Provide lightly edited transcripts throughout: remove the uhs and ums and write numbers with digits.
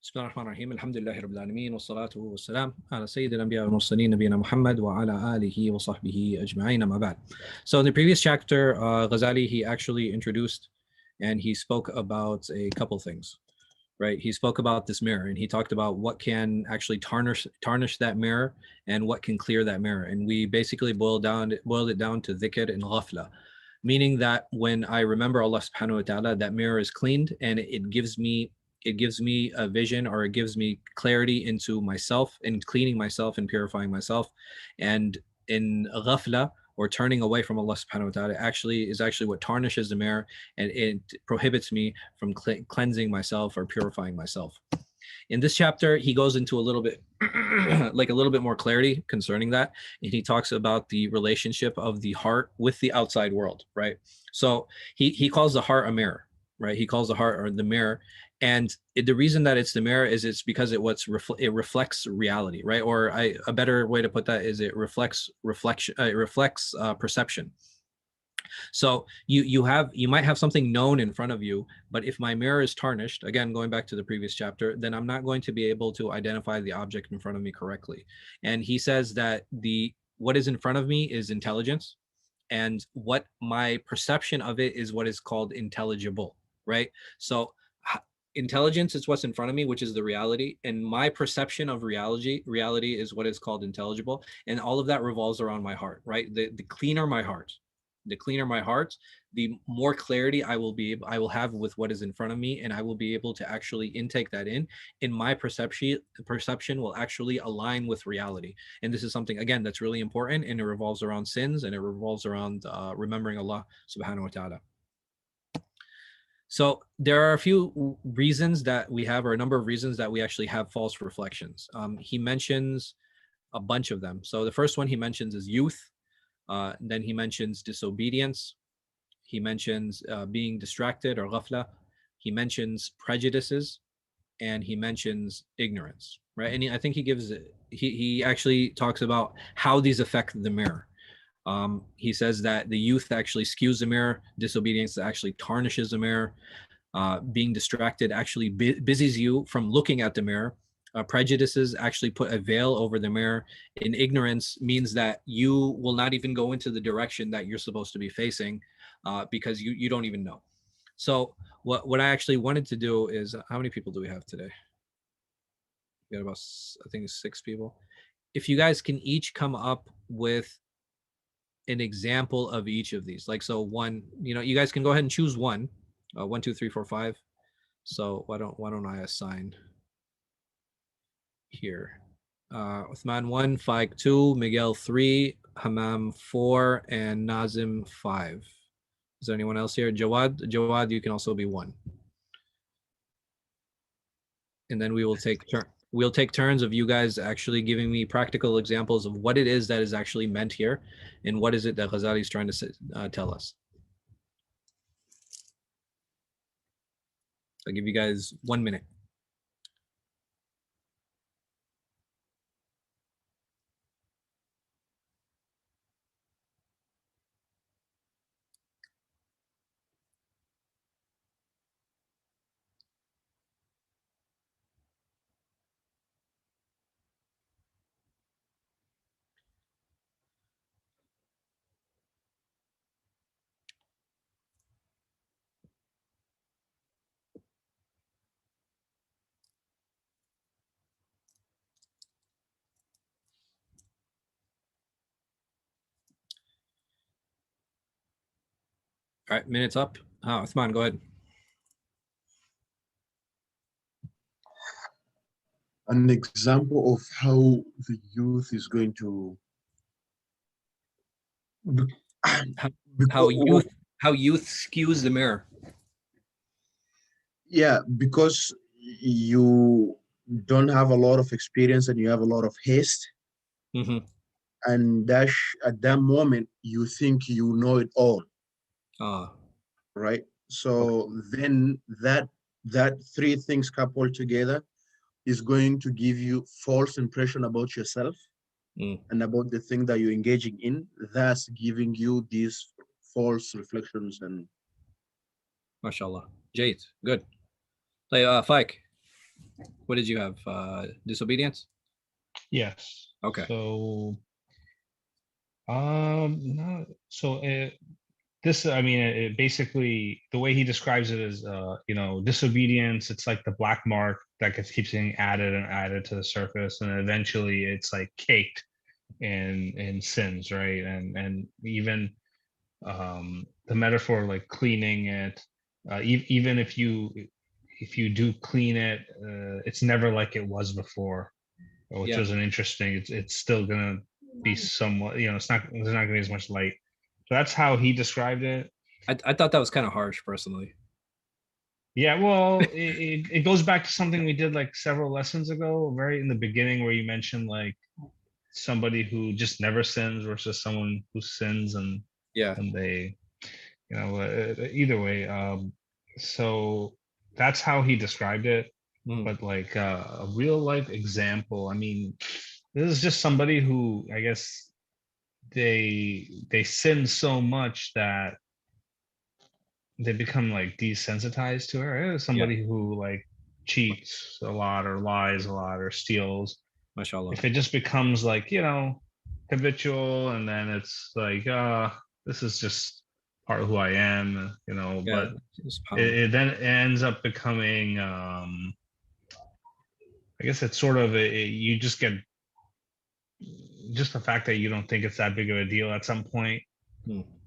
بسم الله الرحمن الرحيم الحمد لله رب العالمين والصلاة والسلام على سيد الأنبياء والمرسلين نبينا محمد وعلى آله وصحبه أجمعين أما بعد. So in the previous chapter, Ghazali, he actually introduced and he spoke about a couple things, right? He spoke about this mirror and he talked about what can actually tarnish that mirror and what can clear that mirror. And we basically boiled it down to dhikr and ghafla, meaning that when I remember Allah subhanahu wa ta'ala, that mirror is cleaned and it gives me a vision, or it gives me clarity into myself and cleaning myself and purifying myself. And in ghafla, or turning away from Allah subhanahu wa ta'ala, is actually what tarnishes the mirror, and it prohibits me from cleansing myself or purifying myself. In this chapter, he goes into a little bit like a little bit more clarity concerning that, and he talks about the relationship of the heart with the outside world, right? So he calls the heart a mirror, right? He calls the heart or the mirror, and the reason that it's the mirror is it's because it reflects reality, right? Or a better way to put that is it reflects perception. So you might have something known in front of you, but if my mirror is tarnished, again going back to the previous chapter, then I'm not going to be able to identify the object in front of me correctly. And he says that what is in front of me is intelligence, and what my perception of it is what is called intelligible, right? So intelligence is what's in front of me, which is the reality, and my perception of reality is what is called intelligible, and all of that revolves around my heart, right? The cleaner my heart, the more clarity I will have with what is in front of me, and I will be able to actually intake that in, and my perception will actually align with reality. And this is something, again, that's really important, and it revolves around sins, and it revolves around remembering Allah subhanahu wa ta'ala. So there are a few reasons that we have, or a number of reasons that we actually have false reflections. He mentions a bunch of them. So the first one he mentions is youth. Then he mentions disobedience. He mentions being distracted or ghafla. He mentions prejudices, and he mentions ignorance, right? And I think he actually talks about how these affect the mirror. He says that the youth actually skews the mirror, disobedience actually tarnishes the mirror, being distracted actually busies you from looking at the mirror, prejudices actually put a veil over the mirror, and ignorance means that you will not even go into the direction that you're supposed to be facing, because you don't even know. So what I actually wanted to do is, how many people do we have today? We got about, I think, 6 people. If you guys can each come up with an example of each of these, like, so one, you guys can go ahead and choose one. 1, 2, 3, 4, 5. So why don't I assign here? Uthman 1, Faik 2, Miguel 3, Hamam 4, and Nazim 5. Is there anyone else here? Jawad, you can also be 1. And then we will take turns of you guys actually giving me practical examples of what it is that is actually meant here, and what is it that Ghazali is trying to tell us. I'll give you guys 1 minute. All right, minutes up. Uthman, go ahead. An example of how the youth is going to how youth skews the mirror. Yeah, because you don't have a lot of experience and you have a lot of haste. Mm-hmm. And at that moment you think you know it all. Right? So then that 3 things coupled together is going to give you false impression about yourself and about the thing that you're engaging in, thus giving you these false reflections. And mashallah, Jade, good. Faik. What did you have? Disobedience? Yes. Okay. So, no, so this, I mean, it basically, the way he describes it is, you know, disobedience, it's like the black mark that keeps getting added and added to the surface. And eventually it's like caked in sins, right? And even the metaphor, like cleaning it, even if you do clean it, it's never like it was before, which was an interesting. It's still gonna be somewhat, you know, there's not gonna be as much light. So that's how he described it. I thought that was kind of harsh, personally. Yeah, well, it goes back to something we did like several lessons ago, right in the beginning, where you mentioned like somebody who just never sins versus someone who sins and they, you know, either way. So that's how he described it. But like a real life example, I mean, this is just somebody who, I guess, they sin so much that they become like desensitized to her. Somebody who like cheats a lot or lies a lot or steals. Mashallah. If it just becomes like, you know, habitual, and then it's like, this is just part of who I am, you know, but it then ends up becoming, I guess it's sort of you just get, just the fact that you don't think it's that big of a deal at some point,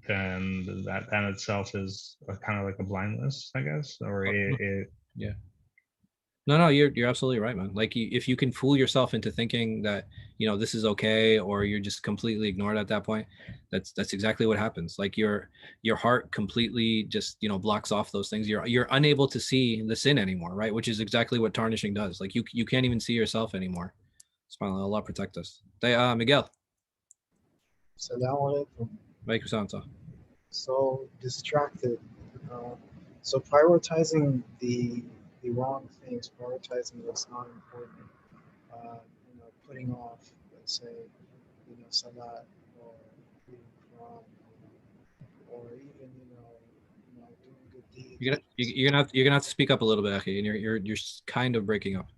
then that itself is kind of like a blindness, I guess, or yeah. No, you're absolutely right, man. Like, if you can fool yourself into thinking that, you know, this is okay, or you're just completely ignored at that point, that's exactly what happens. Like your heart completely just, you know, blocks off those things. You're unable to see the sin anymore, right? Which is exactly what tarnishing does. Like you can't even see yourself anymore. SubhanAllah, Allah protect us. Miguel. Assalamu alaikum. So distracted. So prioritizing the wrong things, prioritizing what's not important. You know, putting off, let's say, you know, salat or reading Quran, or even doing good deeds. You're gonna have to speak up a little bit, Akhi, and you're kind of breaking up.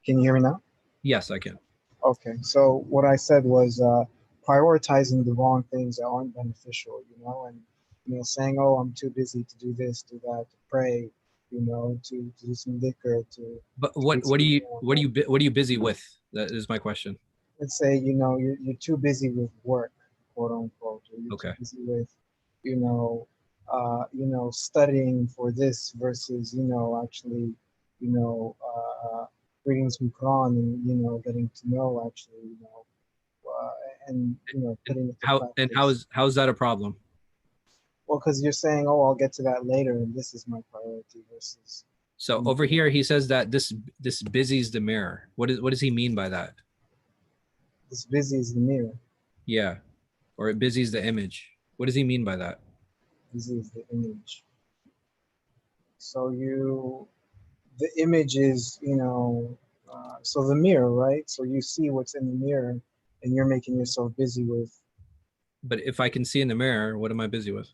Can you hear me now? Yes, I can. Okay, so what I said was prioritizing the wrong things that aren't beneficial, you know, and saying, "Oh, I'm too busy to do this, do that, to pray, you know, to do some dhikr, to." But what are you busy with? That is my question. Let's say you're too busy with work, quote unquote, or you're too busy with, studying for this versus actually, reading some Quran and getting to know actually, and putting it to practice. How's that a problem? Well, because you're saying, "Oh, I'll get to that later," and this is my priority versus. So over here, he says that this busies the mirror. What does he mean by that? This busies the mirror. Yeah, or it busies the image. What does he mean by that? Busies the image. So the image is, so the mirror, right? So you see what's in the mirror, and you're making yourself busy with. But if I can see in the mirror, what am I busy with?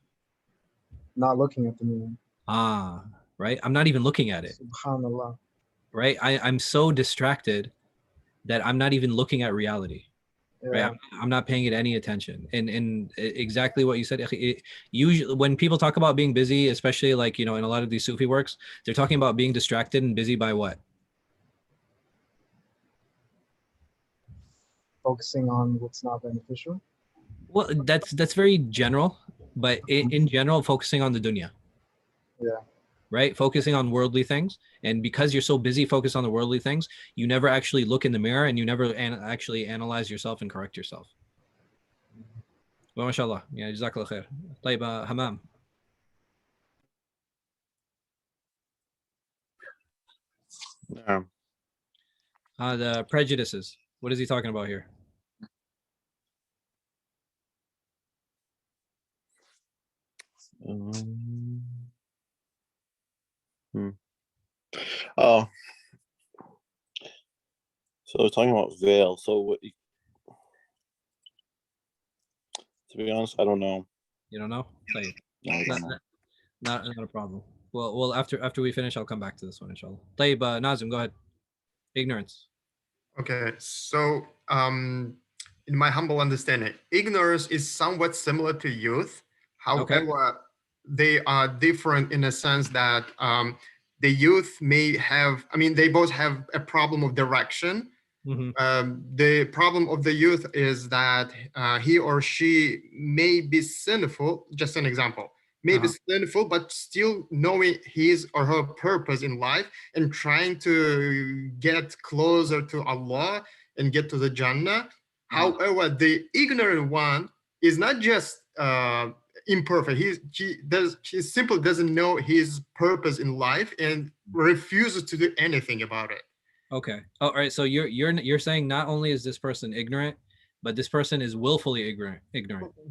Not looking at the mirror. Ah, right. I'm not even looking at it. Subhanallah. Right. I'm so distracted that I'm not even looking at reality. Yeah. Right. I'm not paying it any attention. And exactly what you said. Usually when people talk about being busy, especially like, in a lot of these Sufi works, they're talking about being distracted and busy by what? Focusing on what's not beneficial. Well, that's very general, but in general, focusing on the dunya. Yeah. Right? Focusing on worldly things. And because you're so busy focused on the worldly things, you never actually look in the mirror and you never actually analyze yourself and correct yourself. Well, mashallah. Yeah, jazakallah khair. طيب, Hamam. The prejudices. What is he talking about here? Oh, so we're talking about veil. So, to be honest, I don't know. You don't know? Not a problem. Well, after we finish, I'll come back to this one, inshallah. طيب, Nazim, go ahead. Ignorance. Okay, so in my humble understanding, ignorance is somewhat similar to youth. However, they are different in a sense that the youth may have, I mean, they both have a problem of direction. The problem of the youth is that he or she may be sinful, just an example, may be sinful, but still knowing his or her purpose in life and trying to get closer to Allah and get to the Jannah. However, the ignorant one is not just imperfect. He simply doesn't know his purpose in life and refuses to do anything about it. Okay. Oh, all right. So you're saying not only is this person ignorant, but this person is willfully ignorant.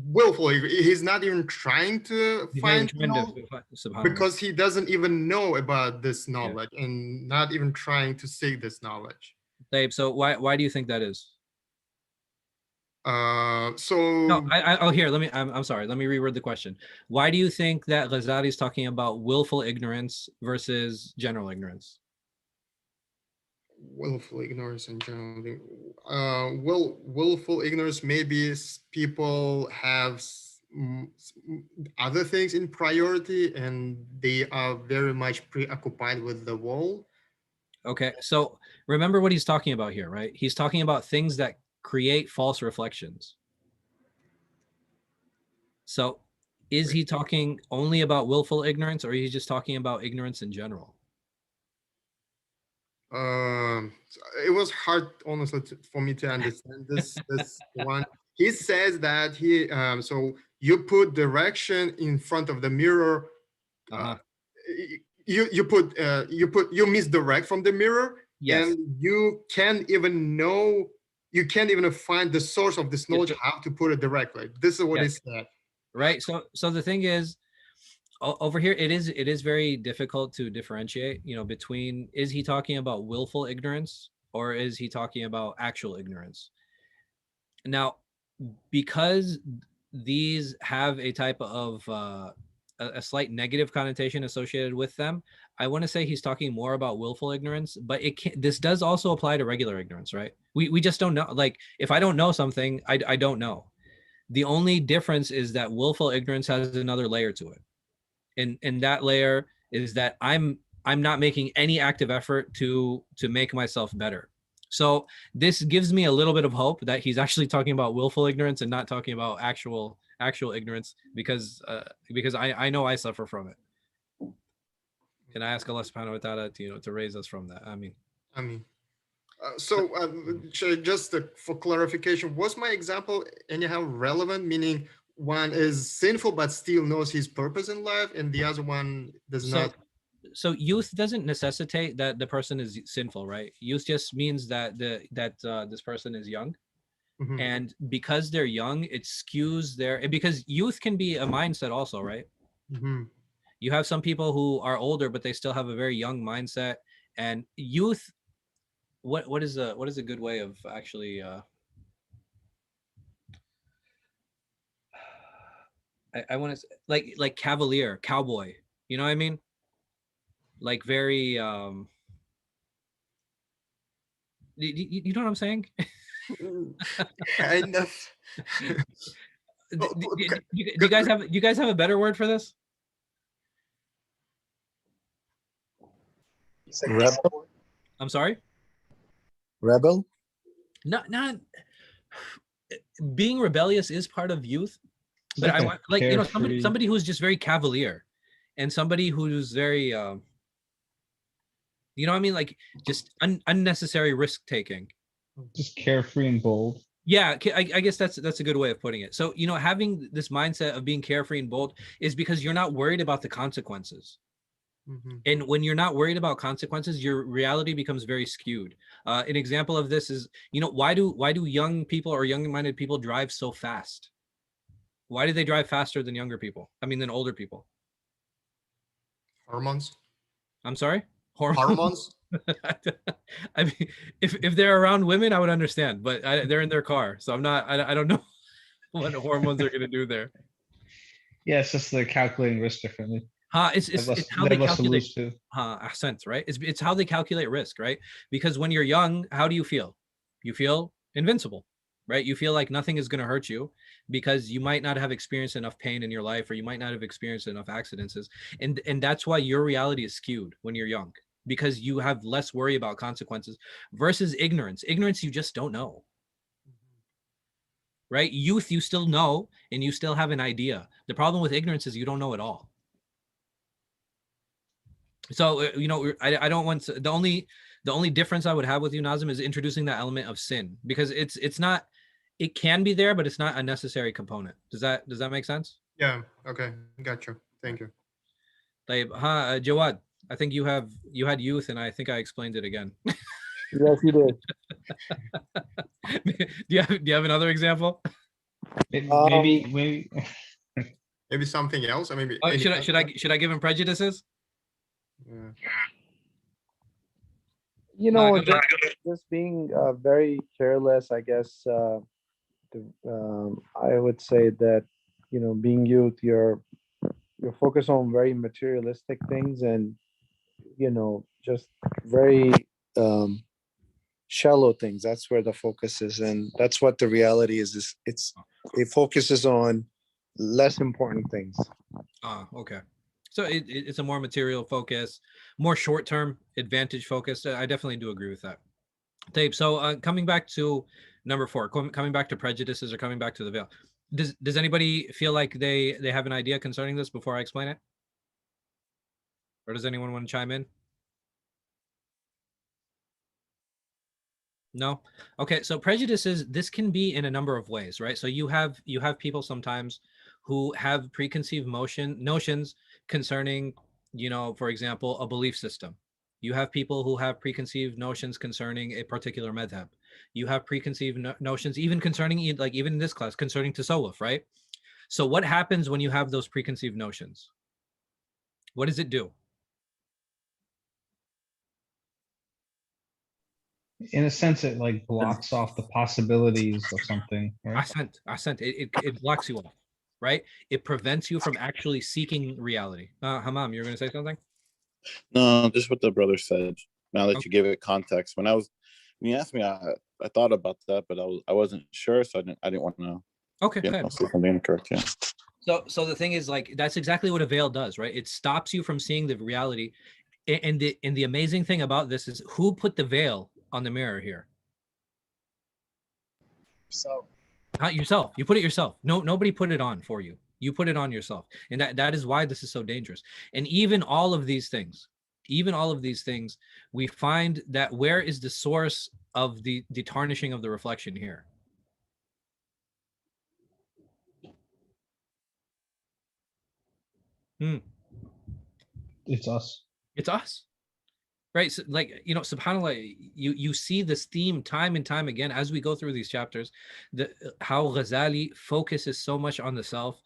Willfully, he's not even trying to find knowledge because he doesn't even know about this knowledge and not even trying to seek this knowledge. Babe, so why do you think that is? Here, I'm sorry, let me reword the question. Why do you think that Ghazali is talking about willful ignorance versus general ignorance? Willful ignorance and general willful ignorance, maybe people have other things in priority and they are very much preoccupied with the world. Okay, so remember what he's talking about here, right? He's talking about things that create false reflections. So is he talking only about willful ignorance, or is he just talking about ignorance in general? It was hard, honestly, for me to understand this one. He says that so you put direction in front of the mirror. You misdirect from the mirror. Yes. And you can't even find the source of this knowledge, how to put it directly. This is what he said. Right. So the thing is, over here, it is very difficult to differentiate, between, is he talking about willful ignorance or is he talking about actual ignorance? Now, because these have a type of a slight negative connotation associated with them, I want to say he's talking more about willful ignorance, but this does also apply to regular ignorance, right? We just don't know. Like, if I don't know something, I don't know. The only difference is that willful ignorance has another layer to it. And that layer is that I'm not making any active effort to make myself better. So this gives me a little bit of hope that he's actually talking about willful ignorance and not talking about actual ignorance, because I know I suffer from it. And I ask Allah subhanahu wa ta'ala to raise us from that. I mean. Just for clarification, was my example anyhow relevant? Meaning one is sinful but still knows his purpose in life, and the other one does not. So youth doesn't necessitate that the person is sinful, right? Youth just means that this person is young, and because they're young, it skews because youth can be a mindset also, right? You have some people who are older, but they still have a very young mindset. And youth, what is a good way of actually? I want to like cavalier, cowboy. You know what I mean? Like very. You know what I'm saying? Kind of. Do you guys have a better word for this? Rebel. I'm sorry. Rebel. Not being rebellious is part of youth, but I want somebody who's just very cavalier, and somebody who's very you know what I mean, like just unnecessary risk taking. Just carefree and bold. Yeah, I guess that's a good way of putting it. So having this mindset of being carefree and bold is because you're not worried about the consequences. And when you're not worried about consequences, your reality becomes very skewed. An example of this is, why do young people or young-minded people drive so fast? Why do they drive faster than younger people? Than older people? Hormones. I'm sorry? Hormones. I mean, if they're around women, I would understand, but they're in their car, so I don't know what hormones are going to do there. Yeah, it's just they're calculating risk differently. It's how they calculate. Ahsant, right? It's how they calculate risk, right? Because when you're young, how do you feel? You feel invincible, right? You feel like nothing is going to hurt you because you might not have experienced enough pain in your life, or you might not have experienced enough accidents, and that's why your reality is skewed when you're young, because you have less worry about consequences versus ignorance. Ignorance, you just don't know. Right? Youth, you still know, and you still have an idea. The problem with ignorance is you don't know it all. So, I don't want to, the only difference I would have with you, Nazim, is introducing that element of sin, because it's not, it can be there, but it's not a necessary component. Does that make sense? Yeah. Okay. Gotcha. Thank you. Jawad, I think you had youth, and I think I explained it again. Yes, you did. do you have another example? Maybe Maybe something else, or maybe. Should I give him prejudices? Yeah. Just being very careless, I guess. I would say that, being youth, you're focused on very materialistic things, and just very shallow things. That's where the focus is, and that's what the reality is. It focuses on less important things. Okay. So it's a more material focus, more short-term advantage focus. I definitely do agree with that. Tape. So coming back to number 4, coming back to prejudices, or coming back to the veil. Does anybody feel like they have an idea concerning this before I explain it? Or does anyone want to chime in? No? Okay, so prejudices, this can be in a number of ways, right? So you have people sometimes who have preconceived notions concerning, for example, a belief system. You have people who have preconceived notions concerning a particular madhab. You have preconceived notions even concerning, like even in this class, concerning tasawwuf, right? So what happens when you have those preconceived notions? What does it do? In a sense, it like blocks off the possibilities of something, right? Ahsant. It blocks you off, right? It prevents you from actually seeking reality. Hamam, you're going to say something? No, just what the brother said. Now that you give it context, when you asked me, I thought about that, but I wasn't sure, so I didn't want to. Okay. Say something incorrect. Yeah. So the thing is, like, that's exactly what a veil does, right? It stops you from seeing the reality. And the amazing thing about this is, who put the veil on the mirror here? So Not yourself. You put it yourself. Nobody put it on for you. You put it on yourself. And that is why this is so dangerous. And even all of these things, we find that where is the source of the tarnishing of the reflection here? It's us. It's us. Right. So, like, subhanAllah, you see this theme time and time again as we go through these chapters, how Ghazali focuses so much on the self.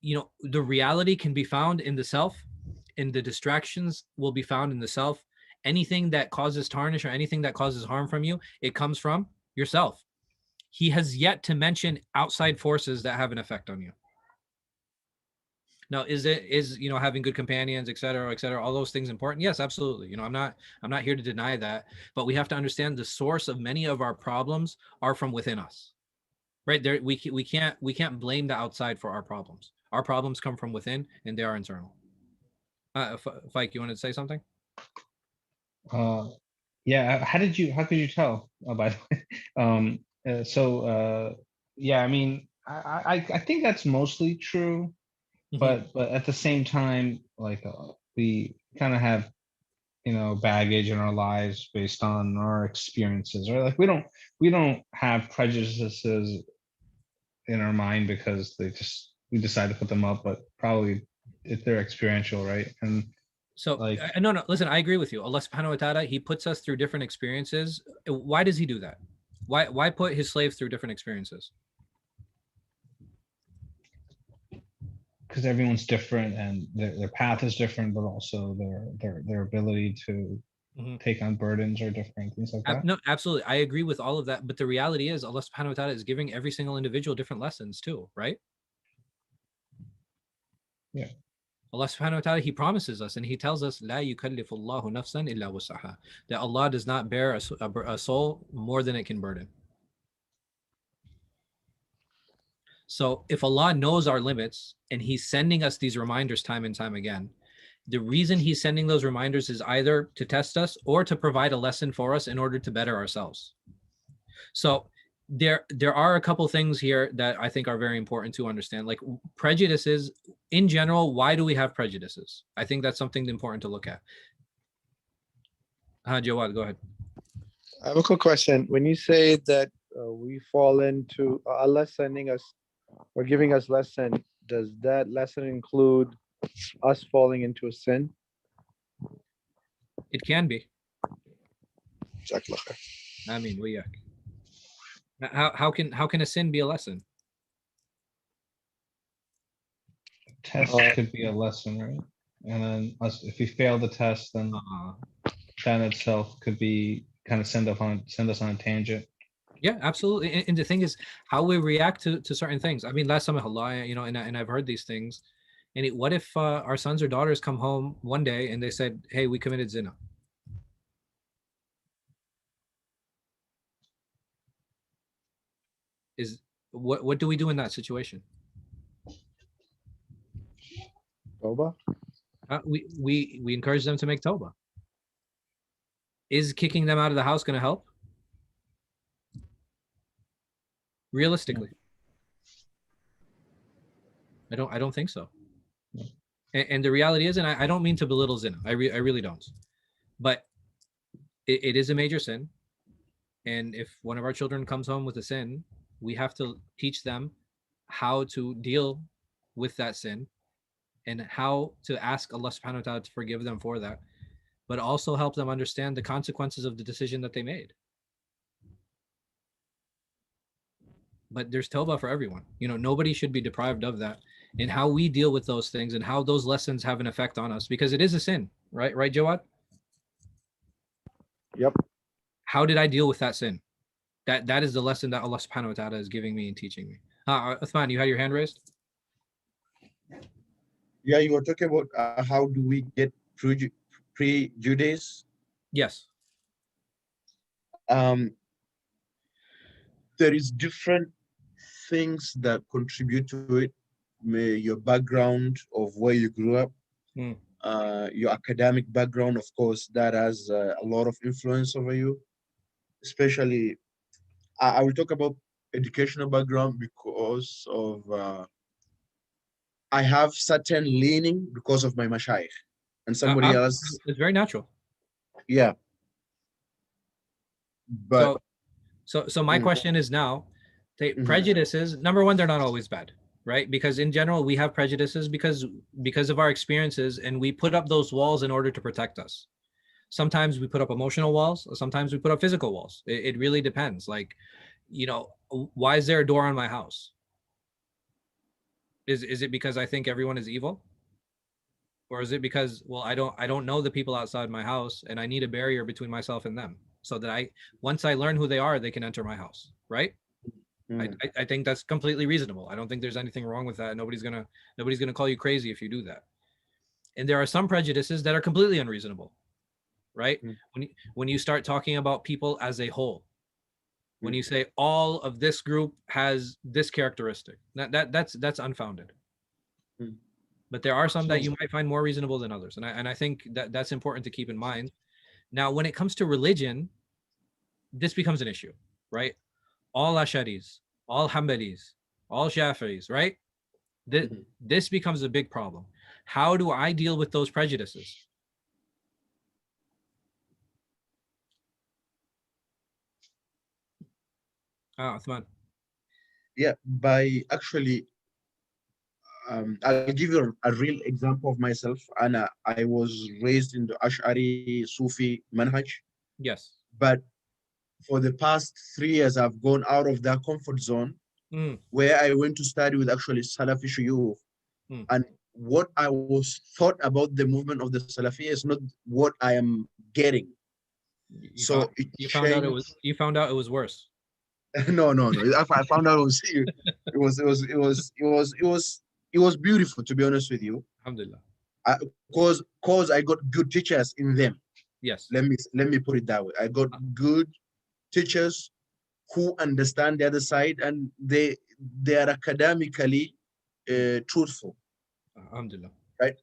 The reality can be found in the self, and the distractions will be found in the self. Anything that causes tarnish or anything that causes harm from you, it comes from yourself. He has yet to mention outside forces that have an effect on you. Now, is having good companions, et cetera, all those things important? Yes, absolutely. I'm not here to deny that, but we have to understand the source of many of our problems are from within us, right? There, we can't blame the outside for our problems. Our problems come from within, and they are internal. Fike, you wanted to say something? Yeah. How could you tell? By the way, yeah. I mean, I think that's mostly true. But at the same time, like we kind of have baggage in our lives based on our experiences, right? Like we don't have prejudices in our mind because we decide to put them up, but probably if they're experiential, right? And so no, listen, I agree with you. Allah subhanahu wa ta'ala, he puts us through different experiences. Why does he do that? Why put his slaves through different experiences? Because everyone's different, and their path is different, but also their ability to take on burdens are different, things like that. No, absolutely, I agree with all of that. But the reality is, Allah subhanahu wa ta'ala is giving every single individual different lessons too, right? Yeah. Allah subhanahu wa ta'ala, He promises us and He tells us, لا يكلف الله نفسا إلا وسعها, that Allah does not bear a soul more than it can burden. So if Allah knows our limits and He's sending us these reminders time and time again, the reason He's sending those reminders is either to test us or to provide a lesson for us in order to better ourselves. So there are a couple things here that I think are very important to understand, like prejudices in general. Why do we have prejudices? I think that's something important to look at. Jawad, go ahead. I have a quick question. When you say that we fall into Allah sending us or giving us lesson, does that lesson include us falling into a sin? It can be. Jazakallah khair. I mean, how can a sin be a lesson? A test could be a lesson, right? And then if we fail the test, then that itself could be kind of send us on a tangent. Yeah, absolutely. And the thing is, how we react to certain things. I mean, last time, and I've heard these things. And what if our sons or daughters come home one day and they said, "Hey, we committed zina"? What do we do in that situation? Tawbah? We encourage them to make tawbah. Is kicking them out of the house going to help? Realistically, I don't think so. And the reality is, and I don't mean to belittle zina. I really don't. But it is a major sin. And if one of our children comes home with a sin, we have to teach them how to deal with that sin and how to ask Allah subhanahu wa ta'ala to forgive them for that, but also help them understand the consequences of the decision that they made. But there's tawbah for everyone. Nobody should be deprived of that. And how we deal with those things and how those lessons have an effect on us, because it is a sin, right? Right, Jawad? Yep. How did I deal with that sin? That is the lesson that Allah subhanahu wa ta'ala is giving me and teaching me. Uthman, you had your hand raised? Yeah, you were talking about how do we get prejudice? Yes. There is different things that contribute to it. Your background of where you grew up, your academic background, of course, that has a lot of influence over you. Especially, I will talk about educational background because of I have certain leaning because of my mashayikh, and somebody else. It's very natural. Yeah. But so my question is now, prejudices, number one, they're not always bad, right? Because in general, we have prejudices because of our experiences, and we put up those walls in order to protect us. Sometimes we put up emotional walls, sometimes we put up physical walls. It really depends. Like, why is there a door on my house? Is it because I think everyone is evil? Or is it because, well, I don't know the people outside my house, and I need a barrier between myself and them, so that once I learn who they are, they can enter my house, right? I think that's completely reasonable. I don't think there's anything wrong with that. Nobody's gonna call you crazy if you do that. And there are some prejudices that are completely unreasonable, right? When you start talking about people as a whole, when you say all of this group has this characteristic, that's unfounded. But there are some that you might find more reasonable than others, and I think that's important to keep in mind. Now, when it comes to religion, this becomes an issue, right? All Asharis, all Hanbalis, all Shafi'is, right? This becomes a big problem. How do I deal with those prejudices? Uthman. Yeah, by actually, I'll give you a real example of myself. Anna, I was raised in the Ash'ari Sufi manhaj. Yes. But for the past 3 years, I've gone out of that comfort zone where I went to study with actually Salafi shuyukh. And what I was thought about the movement of the Salafi is not what I am getting. You found out it was worse. No. I found out it was beautiful, to be honest with you. Alhamdulillah. Cause I got good teachers in them. Yes. Let me put it that way. I got good teachers who understand the other side, and they are academically truthful. Alhamdulillah. Right.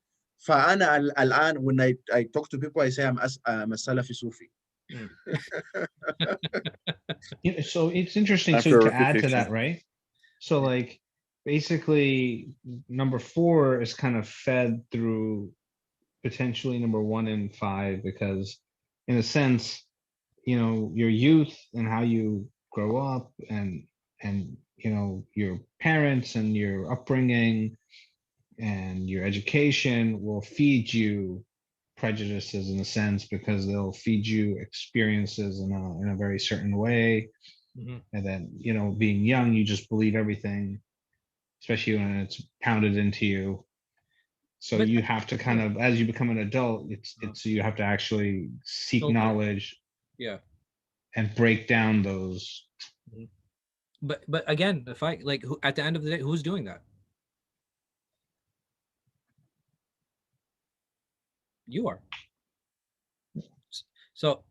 فأنا الآن when I talk to people, I say I'm a Salafi Sufi. So it's interesting. After So a to add to refutation. that, right? So like basically number 4 is kind of fed through potentially number 1 and 5, because in a sense, you know, your youth and how you grow up and you know, your parents and your upbringing and your education will feed you prejudices in a sense, because they'll feed you experiences in a very certain way. And then, you know, being young, you just believe everything, especially when it's pounded into you. So But- you have to kind of, as you become an adult, it's you have to actually seek Filter. knowledge, Yeah. and break down those. But again, if I like, at the end of the day, who's doing that? You are. So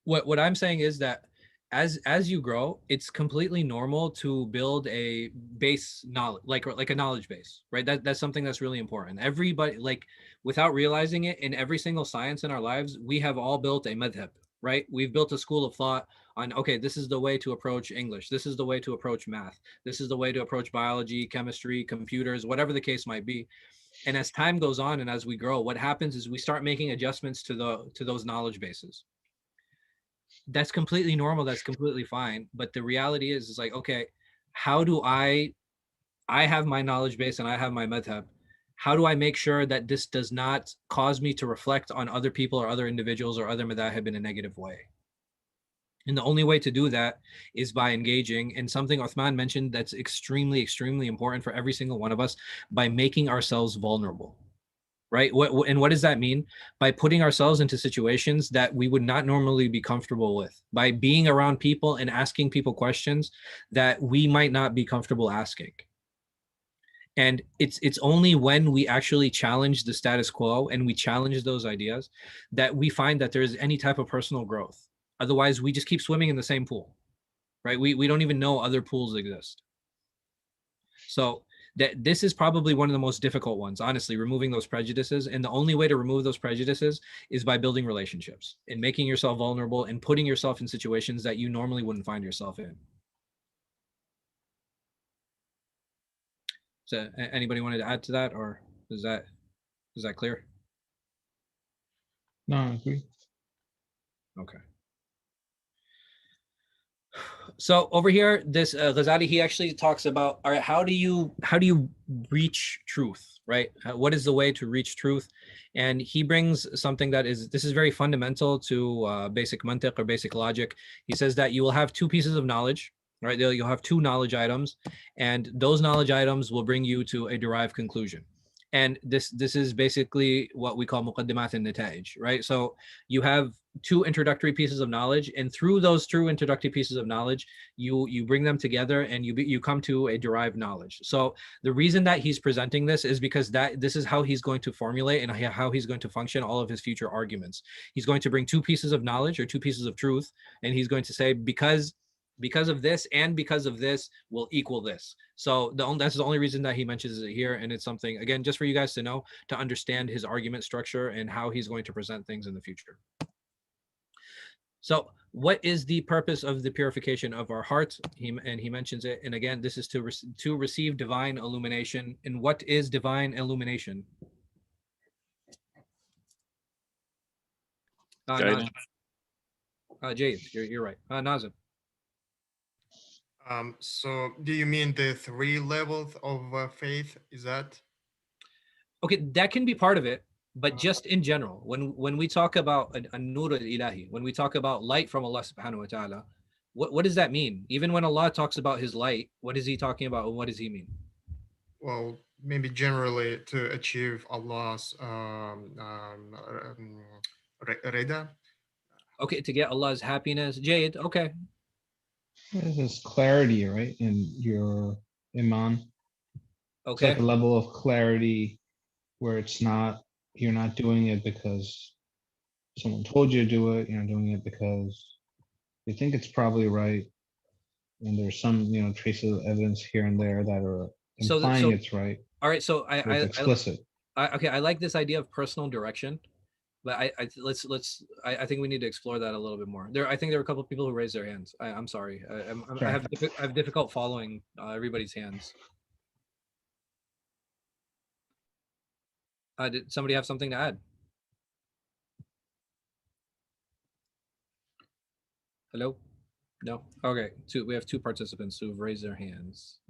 what I'm saying is that as you grow, it's completely normal to build a base knowledge, like a knowledge base, right? That's something that's really important. Everybody, like, without realizing it, in every single science in our lives, we have all built a madhab, right? We've built a school of thought on, okay, this is the way to approach English, this is the way to approach math, this is the way to approach biology, chemistry, computers, whatever the case might be. And as time goes on and as we grow, what happens is we start making adjustments to those knowledge bases. That's completely normal, that's completely fine. But the reality is like, okay, how do I have my knowledge base and I have my madhab. How do I make sure that this does not cause me to reflect on other people or other individuals or other madhab in a negative way? And the only way to do that is by engaging in something Uthman mentioned that's extremely, extremely important for every single one of us, by making ourselves vulnerable. Right? What does that mean? By putting ourselves into situations that we would not normally be comfortable with, by being around people and asking people questions that we might not be comfortable asking. And it's only when we actually challenge the status quo and we challenge those ideas that we find that there's any type of personal growth. Otherwise, we just keep swimming in the same pool, right? We don't even know other pools exist. So that this is probably one of the most difficult ones, honestly, removing those prejudices. And the only way to remove those prejudices is by building relationships and making yourself vulnerable and putting yourself in situations that you normally wouldn't find yourself in. So anybody wanted to add to that, or is that clear? No, I agree. Okay. So over here, this Ghazali, he actually talks about, all right, how do you reach truth, right? What is the way to reach truth? And he brings something this is very fundamental to basic mantiq or basic logic. He says that you will have two pieces of knowledge, right? You'll have two knowledge items, and those knowledge items will bring you to a derived conclusion. And this is basically what we call muqaddimat an-nata'ij, right? So you have two introductory pieces of knowledge, and through those two introductory pieces of knowledge, you bring them together and you come to a derived knowledge. So the reason that he's presenting this is because this is how he's going to formulate and how he's going to function all of his future arguments. He's going to bring two pieces of knowledge or two pieces of truth, and he's going to say, because of this and because of this will equal this. So that's the only reason that he mentions it here. And it's something, again, just for you guys to know, to understand his argument structure and how he's going to present things in the future. So what is the purpose of the purification of our hearts? He mentions it. And again, this is to receive divine illumination. And what is divine illumination? Guidance. Jade, you're right. Nazim. So do you mean the 3 levels of faith? Is that? Okay, that can be part of it, but just in general, when we talk about an-nur al-ilahi, when we talk about light from Allah subhanahu wa ta'ala, what does that mean? Even when Allah talks about his light, what is he talking about and what does he mean? Well, maybe generally to achieve Allah's rida. Okay, to get Allah's happiness. Jade, okay. There's clarity, right, in your iman. Okay. It's like a level of clarity where it's not you're not doing it because someone told you to do it. You're not doing it because you think it's probably right, and there's some, you know, traces of evidence here and there that are implying it's right. All right, so it's explicit. Okay, I like this idea of personal direction, but I think we need to explore that a little bit more. I think there are a couple of people who raised their hands. I'm sorry. I have difficult following everybody's hands. Did somebody have something to add? Hello? No? Okay, we have two participants who've raised their hands.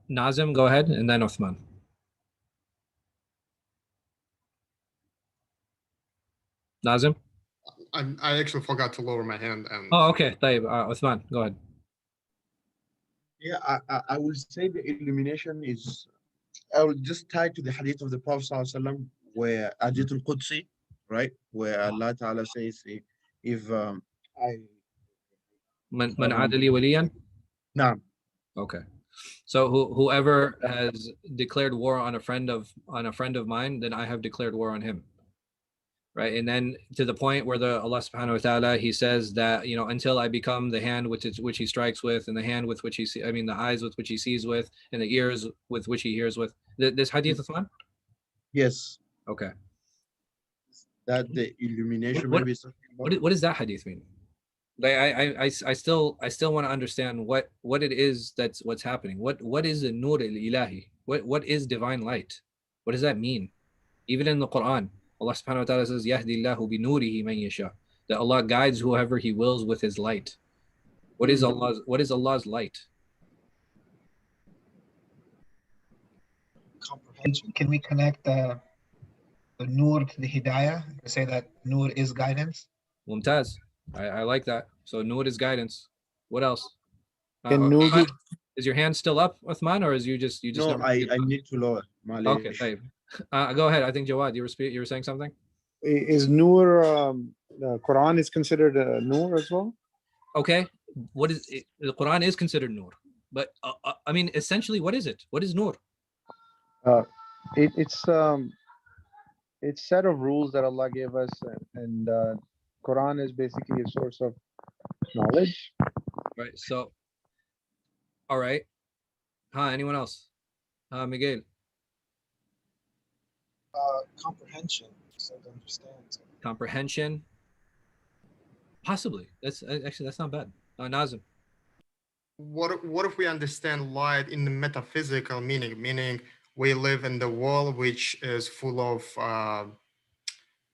Nazim, go ahead, and then Uthman. Nazim? I actually forgot to lower my hand. And oh, okay. Uthman, go ahead. Yeah, I will say the illumination is, I will just tie to the hadith of the Prophet ﷺ, where Hadith al-Qudsi, right? Where Allah Ta'ala says, if Man adali waliyan? No. Okay. So whoever has declared war on a friend of mine, then I have declared war on him. Right, and then to the point where Allah subhanahu wa ta'ala, he says that, you know, until I become the hand which he strikes with, and the hand with which the eyes with which he sees with, and the ears with which he hears with. This hadith, Uthman? Yes. Okay. That the illumination. What does that hadith mean? Like I still want to understand what it is what's happening. What is the nur al-ilahi? What is divine light? What does that mean? Even in the Quran, Allah subhanahu wa ta'ala says, Yahdillahu bi nurihi man yasha, that Allah guides whoever he wills with his light. What is Allah's light? Comprehension. Can we connect the nur to the hidayah to say that nur is guidance? Mumtaz. I like that. So nur is guidance. What else? Is your hand still up, Uthman, or is you just no, I need to lower. Okay, babe. Go ahead. I think Jawad, you were saying something. Is nur the Quran is considered a nur as well? Okay, what is it? The Quran is considered nur, but I mean, essentially, what is it? What is nur? It's set of rules that Allah gave us, and Quran is basically a source of knowledge. Right. So, all right. Anyone else? Miguel. Comprehension, so to understand. Comprehension. Possibly. That's not bad. Nazim. What if we understand light in the metaphysical meaning? Meaning we live in the world which is full of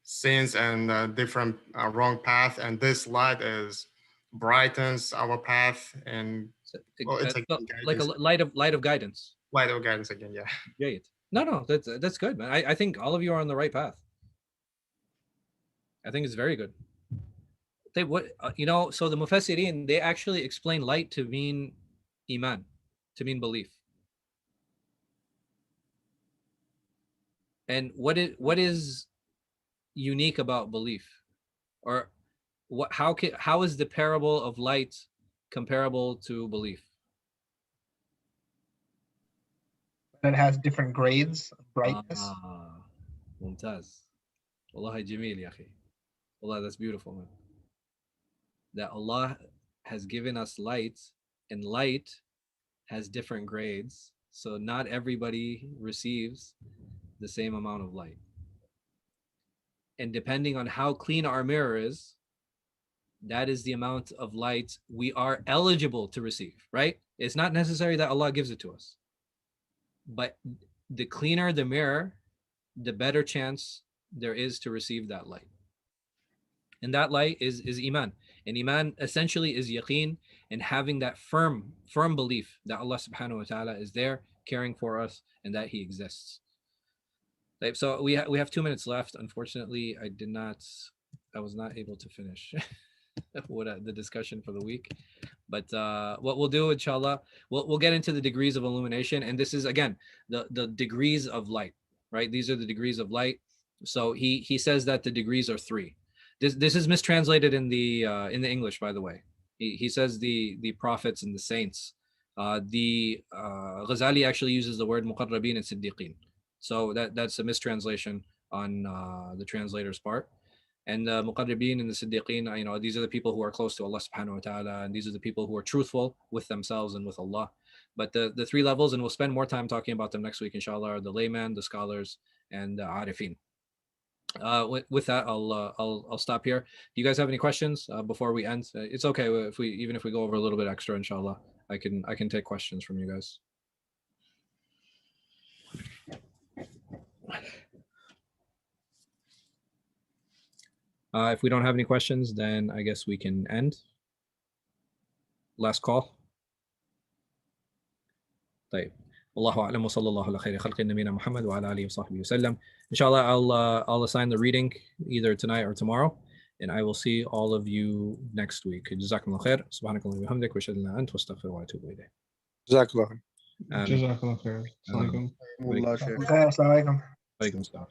sins and different wrong path, and this light brightens our path, and it's like a light of guidance. Light of guidance again, yeah. Great. No, that's good, man. I think all of you are on the right path. I think it's very good. So the Mufassirin, they actually explain light to mean iman, to mean belief. And what is unique about belief, or how is the parable of light comparable to belief? It has different grades of brightness. Mumtaz. Wallahi jameel, ya akhi. Wallah, that's beautiful, man. That Allah has given us light, and light has different grades. So not everybody receives the same amount of light. And depending on how clean our mirror is, that is the amount of light we are eligible to receive, right? It's not necessary that Allah gives it to us. But the cleaner the mirror, the better chance there is to receive that light. And that light is iman. And iman essentially is yaqeen, and having that firm belief that Allah subhanahu wa ta'ala is there caring for us and that he exists. So we have 2 minutes left. Unfortunately, I was not able to finish the discussion for the week. But what we'll do, inshallah, we'll get into the degrees of illumination. And this is, again, the degrees of light, right? These are the degrees of light. So he says that the degrees are 3. This is mistranslated in the English, by the way. He says the prophets and the saints. Ghazali actually uses the word muqarrabin and siddiqeen. So that's a mistranslation on the translator's part. And the muqarribin and the siddiqeen, you know, these are the people who are close to Allah subhanahu wa ta'ala, and these are the people who are truthful with themselves and with Allah. But the three levels, and we'll spend more time talking about them next week, inshallah, are the layman, the scholars, and the arifin. With that, I'll stop here. Do you guys have any questions before we end? It's okay if we go over a little bit extra, inshallah. I can take questions from you guys. If we don't have any questions, then I guess we can end. Last call. طيب. والله أعلم وصلى الله على خير خلق نبينا محمد وعلى آله وصحبه وسلم. Inshallah, I'll assign the reading either tonight or tomorrow, and I will see all of you next week. جزاكم الله خير. سبحانك اللهم وبحمدك وأشهد أن لا إله إلا أنت وأستغفرك وأتوب إليك. جزاك الله خير. جزاك الله خير. السلام عليكم. والله شيخ. السلام عليكم. وعليكم السلام.